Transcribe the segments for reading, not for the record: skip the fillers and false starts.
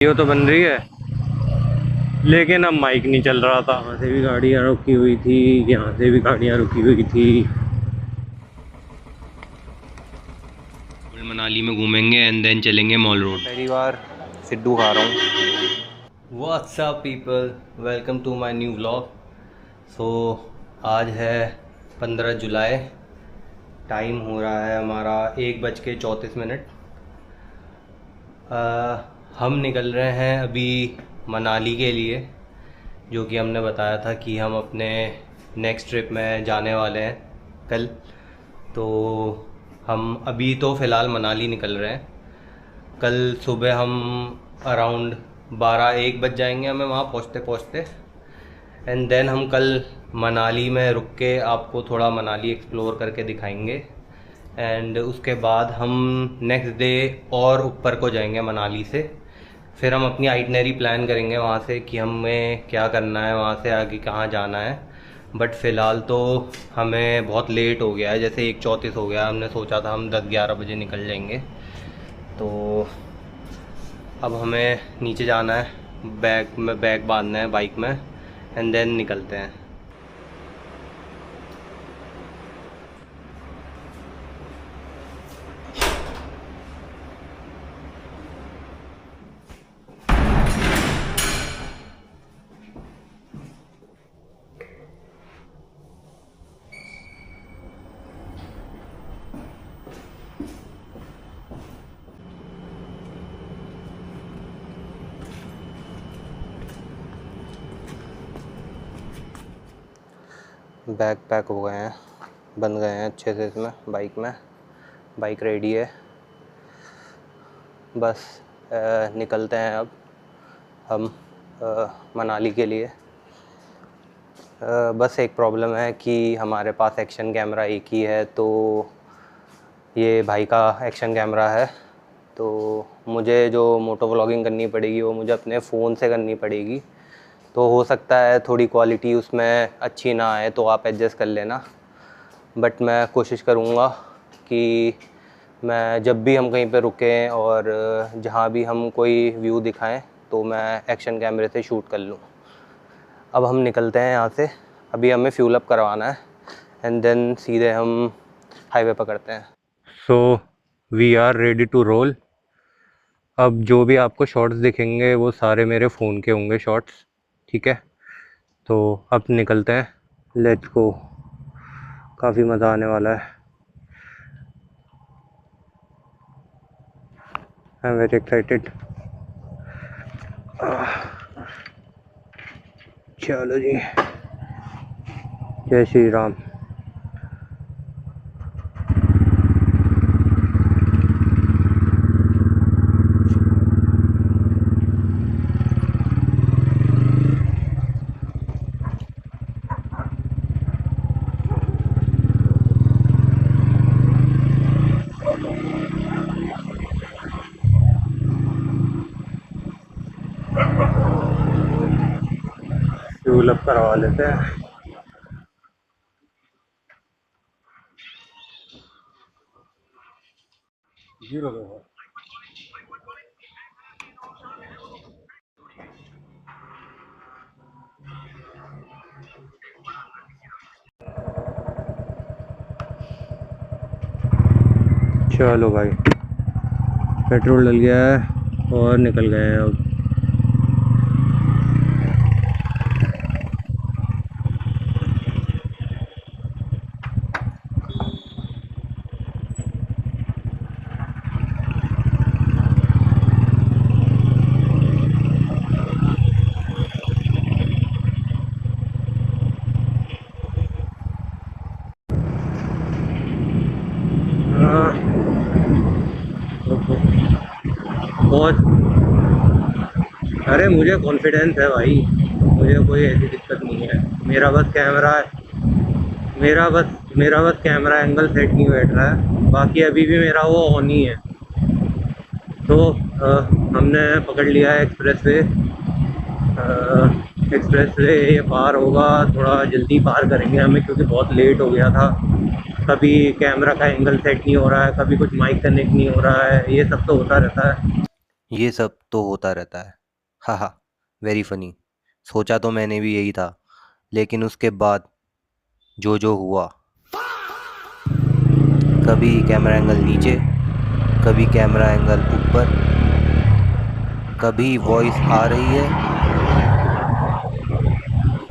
ये तो बन रही है, लेकिन अब माइक नहीं चल रहा था। वहाँ से भी गाड़ियाँ रुकी हुई थी, यहाँ से भी गाड़ियाँ रुकी हुई थी। मनाली में घूमेंगे एंड देन चलेंगे मॉल रोड। पहली बार सिड्डू खा रहा हूँ। What's up people, welcome to my new vlog. So आज है 15 जुलाई। टाइम हो रहा है हमारा 1:34। हम निकल रहे हैं अभी मनाली के लिए, जो कि हमने बताया था कि हम अपने नेक्स्ट ट्रिप में जाने वाले हैं कल। तो हम अभी तो फ़िलहाल मनाली निकल रहे हैं। कल सुबह हम अराउंड 12-1 बज जाएंगे हमें वहाँ पहुँचते पहुँचते। एंड देन हम कल मनाली में रुक के आपको थोड़ा मनाली एक्सप्लोर करके दिखाएंगे। एंड उसके बाद हम नेक्स्ट डे और ऊपर को जाएंगे मनाली से। फिर हम अपनी आइटनरी प्लान करेंगे वहाँ से कि हमें क्या करना है, वहाँ से आगे कहाँ जाना है। बट फ़िलहाल तो हमें बहुत लेट हो गया है, जैसे 1:34 हो गया। हमने सोचा था हम 10-11 बजे निकल जाएंगे। तो अब हमें नीचे जाना है, बैग बांधना है बाइक में, एंड देन निकलते हैं। बैग पैक हो गए हैं, बन गए हैं अच्छे से इसमें बाइक रेडी है। बस निकलते हैं अब हम मनाली के लिए। बस एक प्रॉब्लम है कि हमारे पास एक्शन कैमरा एक ही है, तो ये भाई का एक्शन कैमरा है। तो मुझे जो मोटो व्लॉगिंग करनी पड़ेगी वो मुझे अपने फ़ोन से करनी पड़ेगी। तो हो सकता है थोड़ी क्वालिटी उसमें अच्छी ना आए, तो आप एडजस्ट कर लेना। बट मैं कोशिश करूँगा कि मैं जब भी हम कहीं पे रुकें और जहाँ भी हम कोई व्यू दिखाएं तो मैं एक्शन कैमरे से शूट कर लूँ। अब हम निकलते हैं यहाँ से। अभी हमें फ्यूल अप करवाना है एंड देन सीधे हम हाईवे पकड़ते हैं। So we are ready to roll. अब जो भी आपको शॉट्स दिखेंगे वो सारे मेरे फ़ोन के होंगे शॉट्स, ठीक है। तो अब निकलते हैं, लेट्स गो। काफ़ी मज़ा आने वाला है। I am very excited. चलो जी, जय श्री राम। फ्यूल अप करवा लेते हैं। जीरो पे चलो भाई, पेट्रोल डल गया है और निकल गए हैं अब। बहुत, अरे मुझे कॉन्फिडेंस है भाई, मुझे कोई ऐसी दिक्कत नहीं है। मेरा बस कैमरा कैमरा एंगल सेट नहीं बैठ रहा है, बाकी अभी भी मेरा वो ऑन ही है। तो हमने पकड़ लिया है एक्सप्रेस वे। ये पार होगा, थोड़ा जल्दी पार करेंगे हमें क्योंकि बहुत लेट हो गया था। कभी कैमरा का एंगल सेट नहीं हो रहा है, कभी कुछ माइक कनेक्ट नहीं हो रहा है, ये सब तो होता रहता है। ये सब तो होता रहता है, हा हा, वेरी फनी। सोचा तो मैंने भी यही था, लेकिन उसके बाद जो जो हुआ, कभी कैमरा एंगल नीचे, कभी कैमरा एंगल ऊपर, कभी वॉइस आ रही है,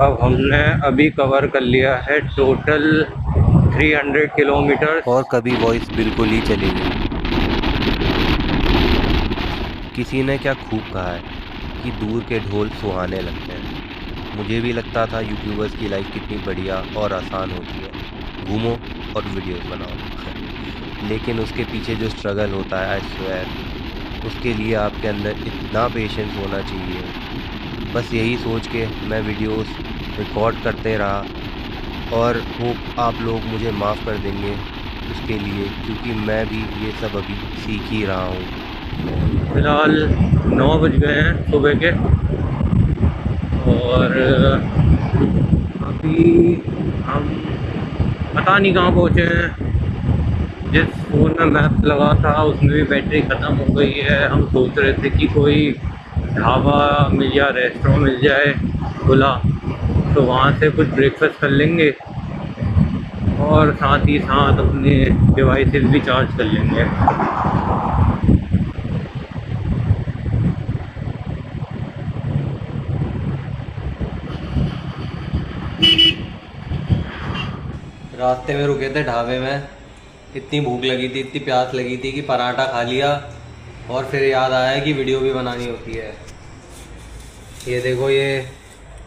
अब हमने अभी कवर कर लिया है टोटल 300 किलोमीटर। और कभी वॉइस बिल्कुल ही चली गई। किसी ने क्या खूब कहा है कि दूर के ढोल सुहाने लगते हैं। मुझे भी लगता था यूट्यूबर्स की लाइफ कितनी बढ़िया और आसान होती है, घूमो और वीडियोस बनाओ। लेकिन उसके पीछे जो स्ट्रगल होता है, आई स्वेयर, उसके लिए आपके अंदर इतना पेशेंस होना चाहिए। बस यही सोच के मैं वीडियोस रिकॉर्ड करते रहा और होप आप लोग मुझे माफ़ कर देंगे उसके लिए, क्योंकि मैं भी ये सब अभी सीख ही रहा हूँ। फिलहाल 9 बज गए हैं सुबह के, और अभी हम पता नहीं कहाँ पहुँचे हैं। जिस फ़ोन में मैप लगा था उसमें भी बैटरी ख़त्म हो गई है। हम सोच रहे थे कि कोई ढाबा मिल जाए, रेस्टोरेंट मिल जाए खुला, तो वहाँ से कुछ ब्रेकफास्ट कर लेंगे और साथ ही साथ अपने डिवाइसेस भी चार्ज कर लेंगे। रास्ते में रुके थे ढाबे में, इतनी भूख लगी थी, इतनी प्यास लगी थी कि पराठा खा लिया और फिर याद आया कि वीडियो भी बनानी होती है। ये देखो, ये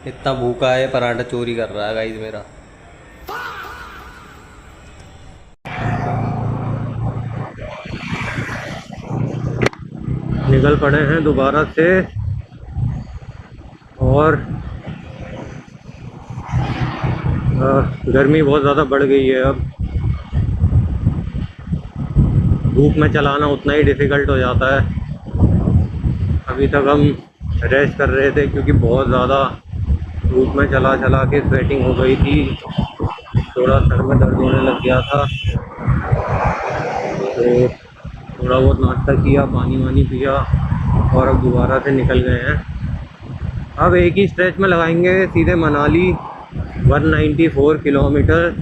इतना भूखा है, पराठा चोरी कर रहा है गाइस मेरा। निकल पड़े हैं दोबारा से, और गर्मी बहुत ज़्यादा बढ़ गई है। अब धूप में चलाना उतना ही डिफ़िकल्ट हो जाता है। अभी तक हम रेस्ट कर रहे थे क्योंकि बहुत ज़्यादा धूप में चला चला के स्वेटिंग हो गई थी, थोड़ा सर में दर्द होने लग गया था। तो थोड़ा बहुत नाश्ता किया, पानी वानी पिया, और अब दोबारा से निकल गए हैं। अब एक ही स्ट्रेच में लगाएंगे सीधे मनाली, 194 किलोमीटर।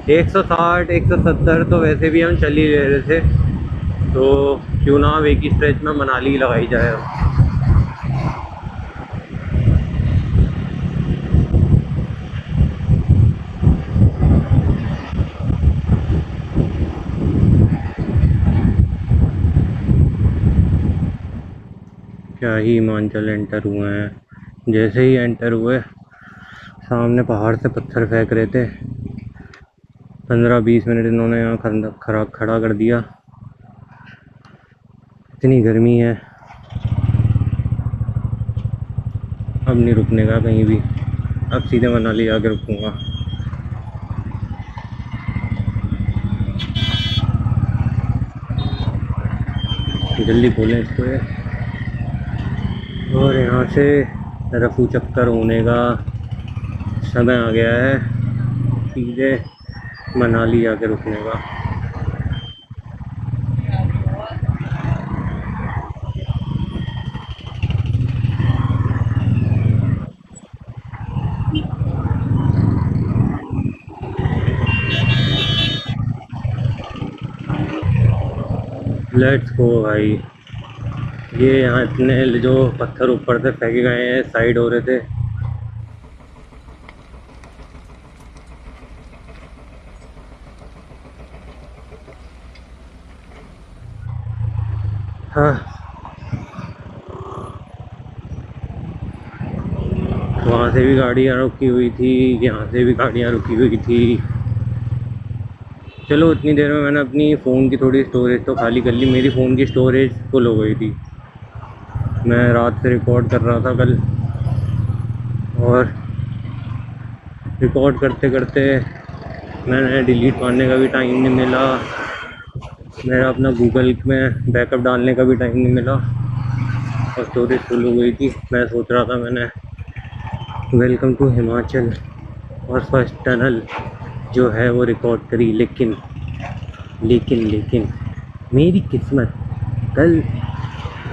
160 170 तो वैसे भी हम चल ही रहे थे, तो क्यों ना अब एक ही स्ट्रेच में मनाली लगाई जाए। क्या ही हिमाचल एंटर हुए हैं। जैसे ही एंटर हुए, सामने पहाड़ से पत्थर फेंक रहे थे। 15-20 मिनट इन्होंने यहाँ खड़ा कर दिया। इतनी गर्मी है, अब नहीं रुकने का कहीं भी। अब सीधे मनाली आके रुकूँगा। जल्दी खोलें इसको ये। और यहाँ से रफू चक्कर होने का समय आ गया है, सीधे मनाली आके रुकने का। लेट्स गो भाई। ये यहाँ इतने जो पत्थर ऊपर से फेंके गए हैं, साइड हो रहे थे। हाँ, वहाँ से भी गाड़ियाँ रुकी हुई थी, यहाँ से भी गाड़ियाँ रुकी हुई थी। चलो, उतनी देर में मैंने अपनी फ़ोन की थोड़ी स्टोरेज तो खाली कर ली। मेरी फ़ोन की स्टोरेज फुल हो गई थी। मैं रात से रिकॉर्ड कर रहा था कल, और रिकॉर्ड करते करते मैंने डिलीट मारने का भी टाइम नहीं मिला, मेरा अपना गूगल में बैकअप डालने का भी टाइम नहीं मिला, और स्टोरेज फुल हो गई थी। मैं सोच रहा था, मैंने वेलकम टू हिमाचल और फर्स्ट टनल जो है वो रिकॉर्ड करी, लेकिन मेरी किस्मत, कल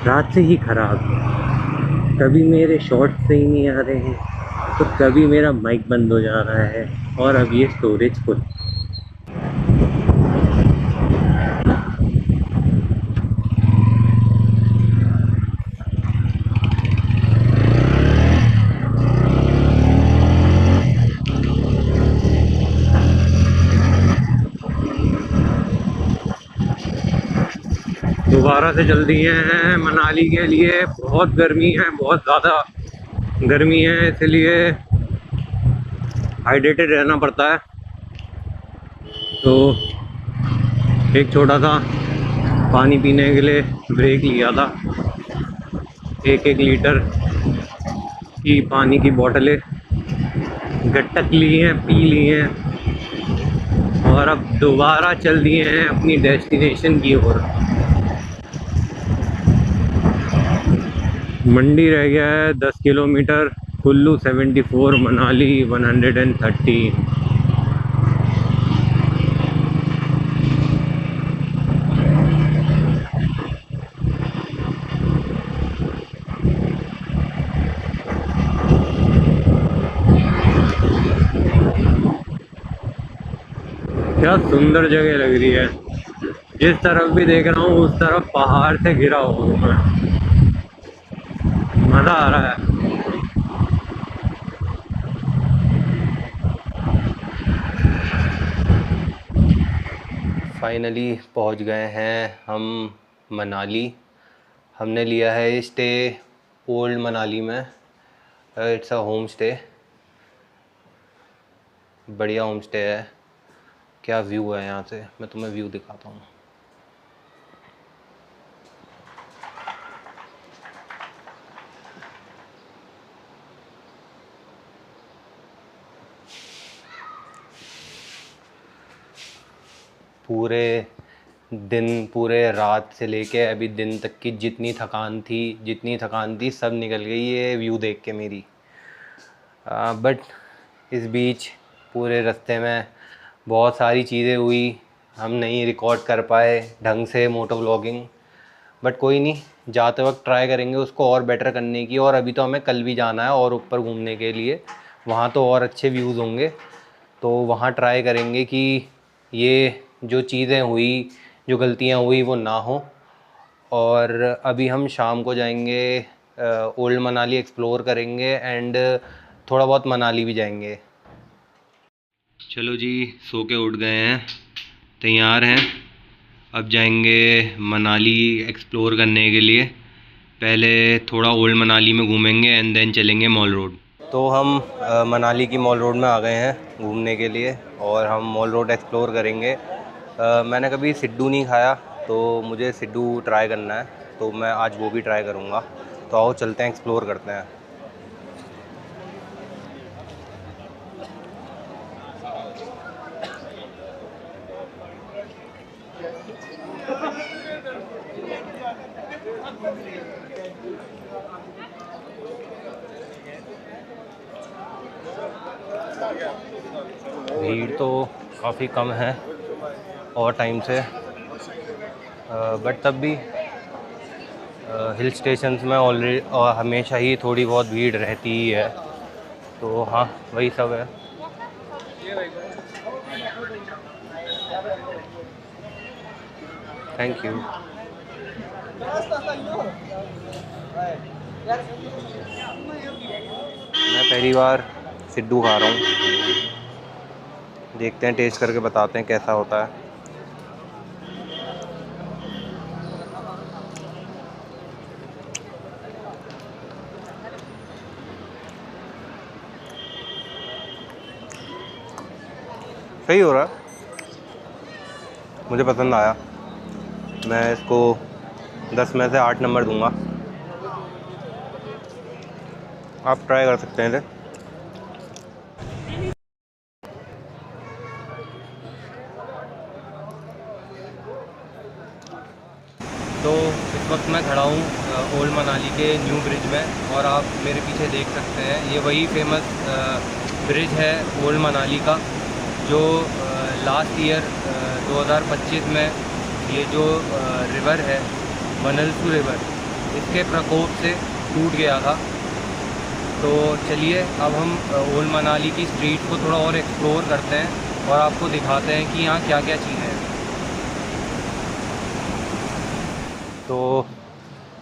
रात से ही ख़राब है। कभी मेरे शॉर्ट सही नहीं आ रहे हैं, तो कभी मेरा माइक बंद हो जा रहा है, और अब ये स्टोरेज फुल। दोबारा से चल दिए हैं मनाली के लिए। बहुत गर्मी है, बहुत ज़्यादा गर्मी है, इसलिए हाइड्रेटेड रहना पड़ता है। तो एक छोटा सा पानी पीने के लिए ब्रेक लिया था। 1-1 लीटर की पानी की बोतलें गट्टक ली हैं, पी ली हैं, और अब दोबारा चल दिए हैं अपनी डेस्टिनेशन की ओर। मंडी रह गया है 10 किलोमीटर, कुल्लू 74, मनाली 113। क्या सुंदर जगह लग रही है। जिस तरफ भी देख रहा हूँ उस तरफ पहाड़ से घिरा हुआ है। मज़ा आ रहा है। फाइनली पहुंच गए हैं हम मनाली। हमने लिया है स्टे ओल्ड मनाली में। इट्स अ होम स्टे, बढ़िया होम स्टे है। क्या व्यू है यहाँ से, मैं तुम्हें व्यू दिखाता हूँ। पूरे दिन, पूरे रात से लेके अभी दिन तक की जितनी थकान थी सब निकल गई ये व्यू देख के मेरी। बट इस बीच पूरे रास्ते में बहुत सारी चीज़ें हुई, हम नहीं रिकॉर्ड कर पाए ढंग से मोटो व्लॉगिंग। बट कोई नहीं, जाते वक्त ट्राई करेंगे उसको और बेटर करने की। और अभी तो हमें कल भी जाना है और ऊपर घूमने के लिए, वहाँ तो और अच्छे व्यूज़ होंगे। तो वहाँ ट्राई करेंगे कि ये जो चीज़ें हुई, जो गलतियाँ हुई वो ना हो। और अभी हम शाम को जाएंगे, ओल्ड मनाली एक्सप्लोर करेंगे एंड थोड़ा बहुत मनाली भी जाएंगे। चलो जी, सो के उठ गए हैं, तैयार हैं। अब जाएंगे मनाली एक्सप्लोर करने के लिए। पहले थोड़ा ओल्ड मनाली में घूमेंगे एंड देन चलेंगे मॉल रोड। तो हम मनाली की मॉल रोड में आ गए हैं घूमने के लिए, और हम मॉल रोड एक्सप्लोर करेंगे। मैंने कभी सिड्डू नहीं खाया, तो मुझे सिड्डू ट्राई करना है, तो मैं आज वो भी ट्राई करूँगा। तो आओ चलते हैं, एक्सप्लोर करते हैं। भीड़ तो काफ़ी कम है और टाइम से, बट तब भी हिल स्टेशंस में ऑलरेडी हमेशा ही थोड़ी बहुत भीड़ रहती ही है। तो हाँ, वही सब है। Thank you. मैं पहली बार सिड्डू खा रहा हूँ, देखते हैं, टेस्ट करके बताते हैं कैसा होता है। सही हो रहा है, मुझे पसंद आया। मैं इसको 10 में से 8 नंबर दूंगा। आप ट्राई कर सकते हैं इसे। तो इस वक्त मैं खड़ा हूँ ओल्ड मनाली के न्यू ब्रिज में, और आप मेरे पीछे देख सकते हैं ये वही फेमस ब्रिज है ओल्ड मनाली का, जो लास्ट ईयर 2025 में ये जो रिवर है, मनलसू रिवर, इसके प्रकोप से टूट गया था। तो चलिए अब हम ओल्ड मनाली की स्ट्रीट को थोड़ा और एक्सप्लोर करते हैं और आपको दिखाते हैं कि यहाँ क्या क्या चीज़ें हैं। तो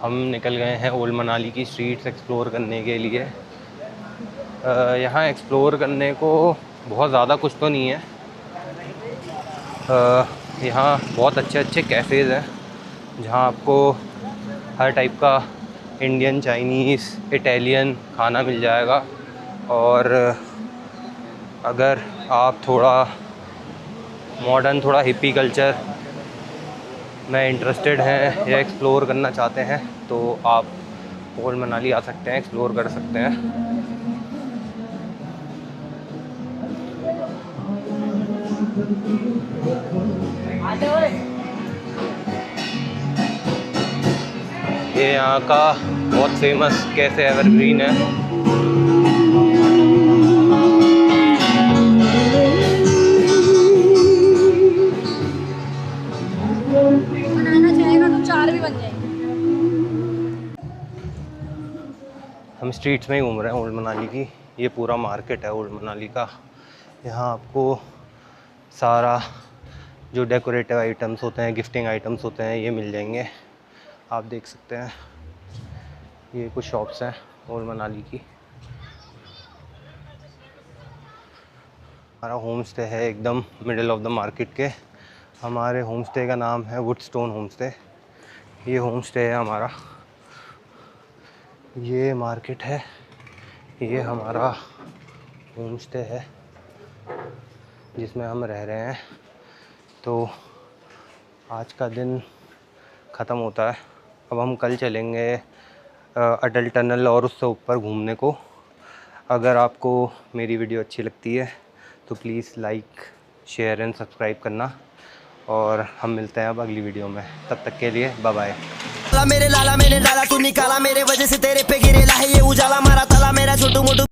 हम निकल गए हैं ओल्ड मनाली की स्ट्रीट्स एक्सप्लोर करने के लिए। यहाँ एक्सप्लोर करने को बहुत ज़्यादा कुछ तो नहीं है। यहाँ बहुत अच्छे अच्छे कैफ़ेज़ हैं जहाँ आपको हर टाइप का इंडियन, चाइनीज़, इटालियन खाना मिल जाएगा। और अगर आप थोड़ा मॉडर्न, थोड़ा हिप्पी कल्चर में इंटरेस्टेड हैं या एक्सप्लोर करना चाहते हैं तो आप ओल्ड मनाली आ सकते हैं, एक्सप्लोर कर सकते हैं। ये यहाँ का बहुत फेमस कैफ़े एवरग्रीन है। बनाना चाहेगा तो 4 भी बन जाएंगे। हम स्ट्रीट्स में ही घूम रहे हैं ओल्ड मनाली की। ये पूरा मार्केट है ओल्ड मनाली का। यहाँ आपको सारा जो डेकोरेटिव आइटम्स होते हैं, गिफ्टिंग आइटम्स होते हैं, ये मिल जाएंगे। आप देख सकते हैं ये कुछ शॉप्स हैं ओल्ड मनाली की। हमारा होम स्टे है एकदम मिडिल ऑफ द मार्केट के। हमारे होम स्टे का नाम है वुडस्टोन होम स्टे। ये होम स्टे है हमारा। ये मार्केट है, ये हमारा होम स्टे है जिसमें हम रह रहे हैं। तो आज का दिन ख़त्म होता है। अब हम कल चलेंगे अटल टनल और उससे ऊपर घूमने को। अगर आपको मेरी वीडियो अच्छी लगती है तो please like, share and subscribe करना। और हम मिलते हैं अब अगली वीडियो में। तब तक के लिए बाय बाय। मेरे लाला मैंने डाला तू निकाला, मेरे वजह से तेरे पे गिरेला है ये उजाला, मारा ताला मेरा छोटू मोटू।